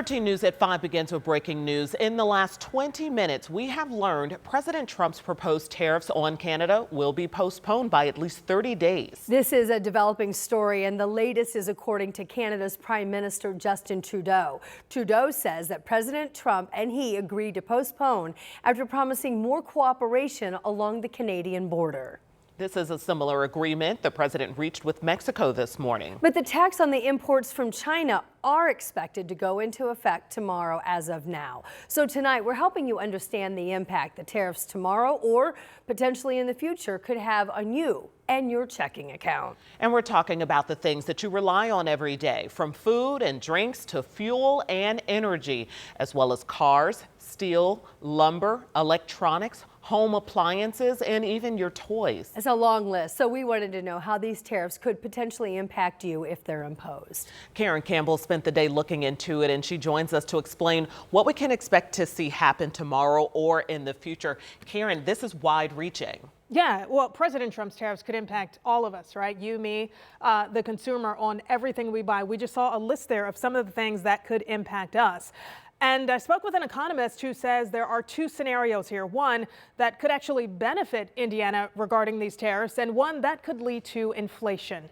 13 News at 5 begins with breaking news. In the last 20 minutes, we have learned President Trump's proposed tariffs on Canada will be postponed by at least 30 days. This is a developing story, and the latest is according to Canada's Prime Minister Justin Trudeau. Trudeau says that President Trump and he agreed to postpone after promising more cooperation along the Canadian border. This is a similar agreement the president reached with Mexico this morning. But the tax on the imports from China are expected to go into effect tomorrow as of now. So tonight we're helping you understand the impact the tariffs tomorrow or potentially in the future could have on you and your checking account. And we're talking about the things that you rely on every day, from food and drinks to fuel and energy, as well as cars, steel, lumber, electronics, home appliances, and even your toys. It's a long list, so we wanted to know how these tariffs could potentially impact you if they're imposed. Karen Campbell spent the day looking into it, and she joins us to explain what we can expect to see happen tomorrow or in the future. Karen, this is wide-reaching. Yeah, well, President Trump's tariffs could impact all of us, right? You, me, the consumer, on everything we buy. We just saw a list there of some of the things that could impact us. And I spoke with an economist who says there are two scenarios here. One that could actually benefit Indiana regarding these tariffs, and one that could lead to inflation.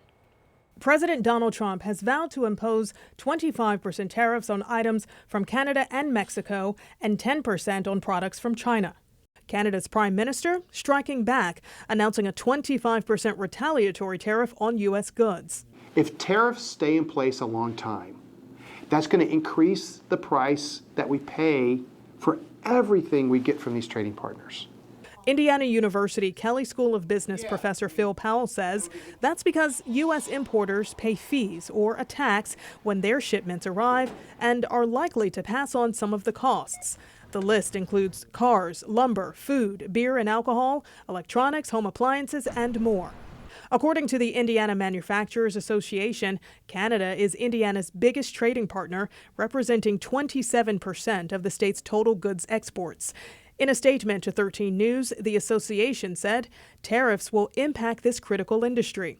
President Donald Trump has vowed to impose 25% tariffs on items from Canada and Mexico and 10% on products from China. Canada's Prime Minister striking back, announcing a 25% retaliatory tariff on U.S. goods. If tariffs stay in place a long time, that's going to increase the price that we pay for everything we get from these trading partners. Indiana University Kelley School of Business professor Phil Powell says that's because U.S. importers pay fees or a tax when their shipments arrive and are likely to pass on some of the costs. The list includes cars, lumber, food, beer and alcohol, electronics, home appliances, and more. According to the Indiana Manufacturers Association, Canada is Indiana's biggest trading partner, representing 27% of the state's total goods exports. In a statement to 13 News, the association said tariffs will impact this critical industry.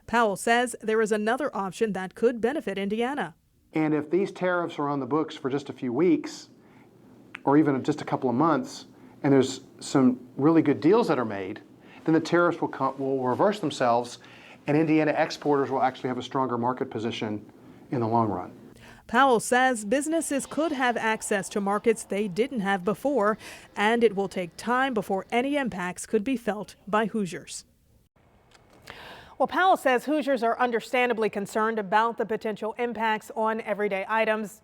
Powell says there is another option that could benefit Indiana. And if these tariffs are on the books for just a few weeks, or even just a couple of months, and there's some really good deals that are made, then the tariffs will reverse themselves, and Indiana exporters will actually have a stronger market position in the long run. Powell says businesses could have access to markets they didn't have before, and it will take time before any impacts could be felt by Hoosiers. Well, Powell says Hoosiers are understandably concerned about the potential impacts on everyday items.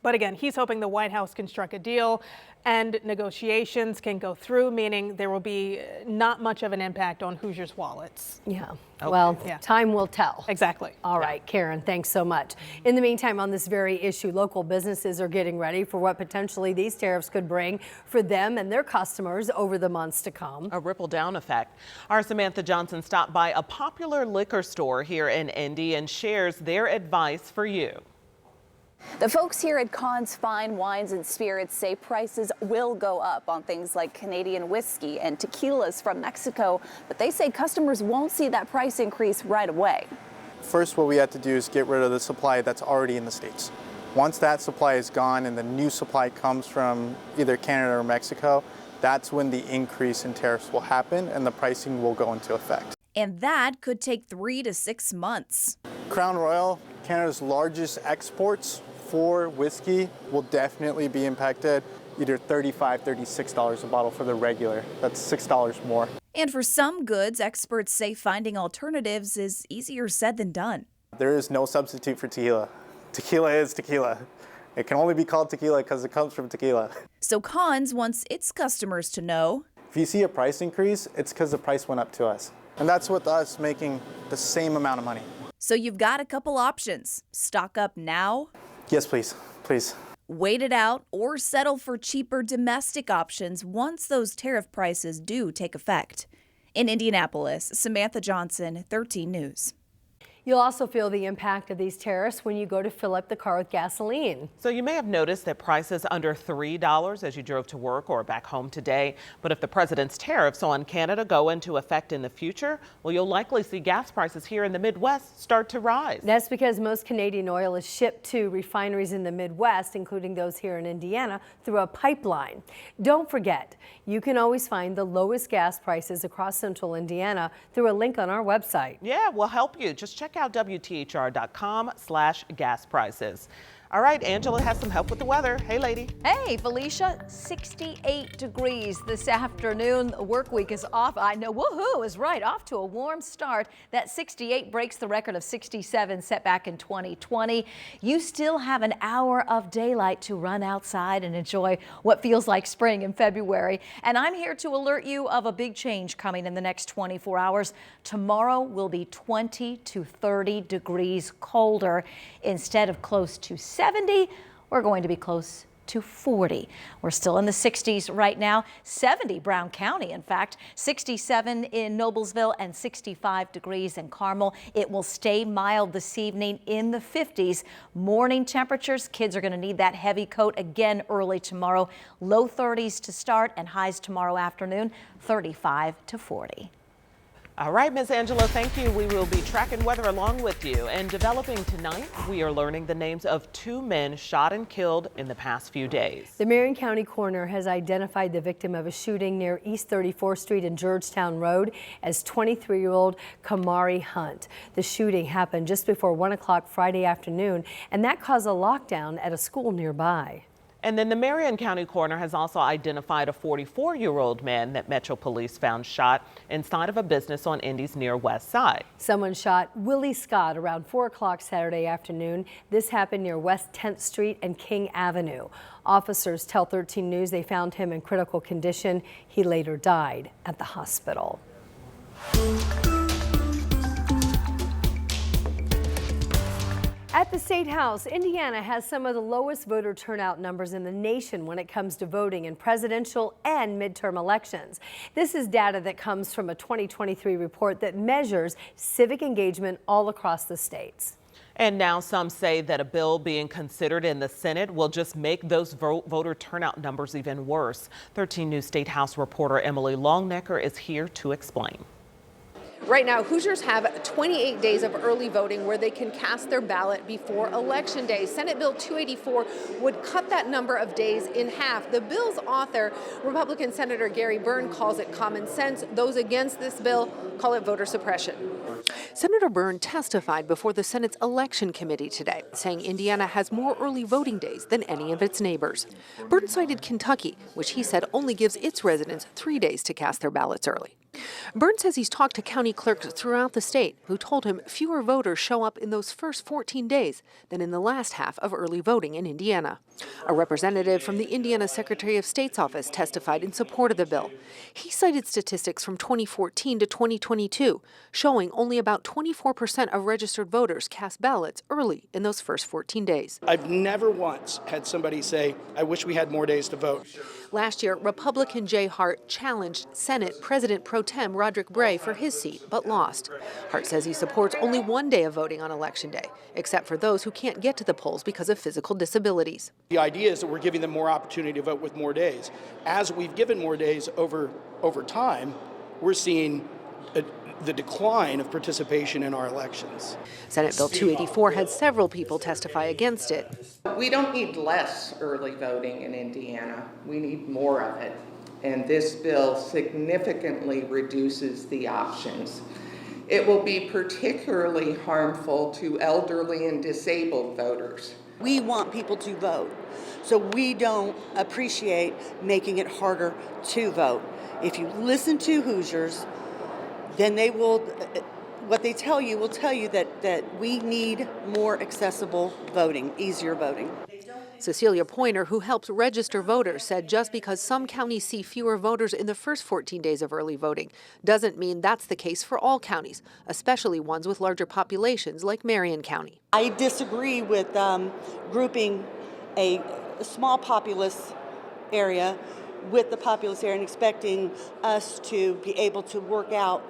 But again, he's hoping the White House can strike a deal and negotiations can go through, meaning there will be not much of an impact on Hoosiers' wallets. Yeah, well, time will tell. Exactly. All right, Karen, thanks so much. In the meantime, on this very issue, local businesses are getting ready for what potentially these tariffs could bring for them and their customers over the months to come. A ripple-down effect. Our Samantha Johnson stopped by a popular liquor store here in Indy and shares their advice for you. The folks here at Conn's Fine Wines and Spirits say prices will go up on things like Canadian whiskey and tequilas from Mexico, but they say customers won't see that price increase right away. First, what we have to do is get rid of the supply that's already in the States. Once that supply is gone and the new supply comes from either Canada or Mexico, that's when the increase in tariffs will happen and the pricing will go into effect. And that could take 3 to 6 months. Crown Royal, Canada's largest exports for whiskey, will definitely be impacted. Either $35, $36 a bottle for the regular. That's $6 more. And for some goods, experts say finding alternatives is easier said than done. There is no substitute for tequila. Tequila is tequila. It can only be called tequila because it comes from tequila. So Conn's wants its customers to know, if you see a price increase, it's because the price went up to us. And that's with us making the same amount of money. So you've got a couple options. Stock up now. Yes, please. Please. Wait it out or settle for cheaper domestic options once those tariff prices do take effect. In Indianapolis, Samantha Johnson, 13 News. You'll also feel the impact of these tariffs when you go to fill up the car with gasoline. So you may have noticed that prices under $3 as you drove to work or back home today. But if the president's tariffs on Canada go into effect in the future, well, you'll likely see gas prices here in the Midwest start to rise. That's because most Canadian oil is shipped to refineries in the Midwest, including those here in Indiana, through a pipeline. Don't forget, you can always find the lowest gas prices across central Indiana through a link on our website. Yeah, we'll help you. Just check out WTHR.com/gas prices. All right, Angela has some help with the weather. Hey, lady. Hey, Felicia, 68 degrees this afternoon. The work week is off. I know, woohoo, is right, off to a warm start. That 68 breaks the record of 67 set back in 2020. You still have an hour of daylight to run outside and enjoy what feels like spring in February. And I'm here to alert you of a big change coming in the next 24 hours. Tomorrow will be 20 to 30 degrees colder. Instead of close to 70, we're going to be close to 40. We're still in the 60s right now. 70 Brown County, in fact, 67 in Noblesville and 65 degrees in Carmel. It will stay mild this evening in the 50s. Morning temperatures, kids are going to need that heavy coat again early tomorrow. Low 30s to start and highs tomorrow afternoon, 35 to 40. All right, Ms. Angela, thank you. We will be tracking weather along with you. And developing tonight, we are learning the names of 2 men shot and killed in the past few days. The Marion County coroner has identified the victim of a shooting near East 34th Street and Georgetown Road as 23-year-old Kamari Hunt. The shooting happened just before 1 o'clock Friday afternoon, and that caused a lockdown at a school nearby. And then the Marion County coroner has also identified a 44-year-old man that Metro Police found shot inside of a business on Indy's near West Side. Someone shot Willie Scott around 4 o'clock Saturday afternoon. This happened near West 10th Street and King Avenue. Officers tell 13 News they found him in critical condition. He later died at the hospital. At the State House, Indiana has some of the lowest voter turnout numbers in the nation when it comes to voting in presidential and midterm elections. This is data that comes from a 2023 report that measures civic engagement all across the states. And now some say that a bill being considered in the Senate will just make those voter turnout numbers even worse. 13 News State House reporter Emily Longnecker is here to explain. Right now, Hoosiers have 28 days of early voting where they can cast their ballot before Election Day. Senate Bill 284 would cut that number of days in half. The bill's author, Republican Senator Gary Byrne, calls it common sense. Those against this bill call it voter suppression. Senator Byrne testified before the Senate's Election Committee today, saying Indiana has more early voting days than any of its neighbors. Byrne cited Kentucky, which he said only gives its residents 3 days to cast their ballots early. Byrne says he's talked to county clerks throughout the state who told him fewer voters show up in those first 14 days than in the last half of early voting in Indiana. A representative from the Indiana Secretary of State's office testified in support of the bill. He cited statistics from 2014 to 2022 showing only about 24% of registered voters cast ballots early in those first 14 days. I've never once had somebody say, I wish we had more days to vote. Last year, Republican Jay Hart challenged Senate President Pro Tem Roderick Bray for his seat, but lost. Hart says he supports only 1 day of voting on Election Day, except for those who can't get to the polls because of physical disabilities. The idea is that we're giving them more opportunity to vote with more days. As we've given more days over time, we're seeing the decline of participation in our elections. Senate Bill 284 had several people testify against it. We don't need less early voting in Indiana. We need more of it. And this bill significantly reduces the options. It will be particularly harmful to elderly and disabled voters. We want people to vote, so we don't appreciate making it harder to vote. If you listen to Hoosiers, then they will, what they tell you will tell you that we need more accessible voting, easier voting. Cecilia Pointer, who helps register voters, said just because some counties see fewer voters in the first 14 days of early voting doesn't mean that's the case for all counties, especially ones with larger populations like Marion County. I disagree with grouping a small populous area with the populous area and expecting us to be able to work out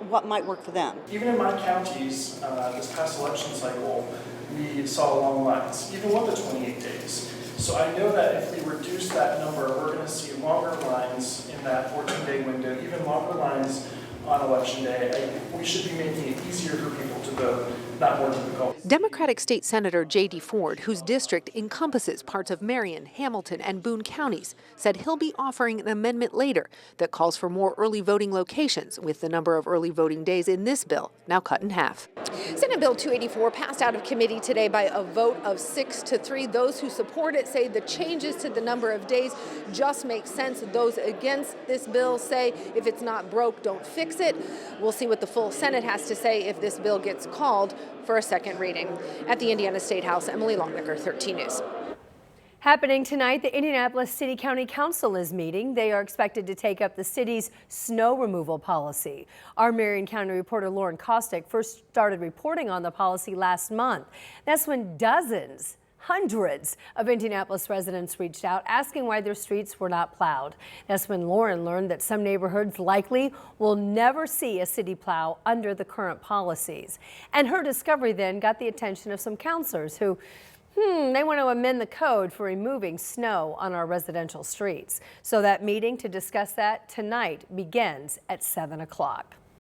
what might work for them. Even in my counties, this past election cycle, we saw long lines, even with the 28 days. So I know that if we reduce that number, we're going to see longer lines in that 14-day window, even longer lines on election day. We should be making it easier for people to vote, not more difficult. Democratic State Senator J.D. Ford, whose district encompasses parts of Marion, Hamilton, and Boone counties, said he'll be offering an amendment later that calls for more early voting locations, with the number of early voting days in this bill now cut in half. Senate Bill 284 passed out of committee today by a vote of 6-3. Those who support it say the changes to the number of days just make sense. Those against this bill say if it's not broke, don't fix it. We'll see what the full Senate has to say if this bill gets called for a second reading. At the Indiana State House, Emily Longnecker, 13 News. Happening tonight, the Indianapolis City County Council is meeting. They are expected to take up the city's snow removal policy. Our Marion County reporter Lauren Kostick first started reporting on the policy last month. That's when hundreds of Indianapolis residents reached out asking why their streets were not plowed. That's when Lauren learned that some neighborhoods likely will never see a city plow under the current policies. And her discovery then got the attention of some counselors who they want to amend the code for removing snow on our residential streets. So that meeting to discuss that tonight begins at 7 o'clock.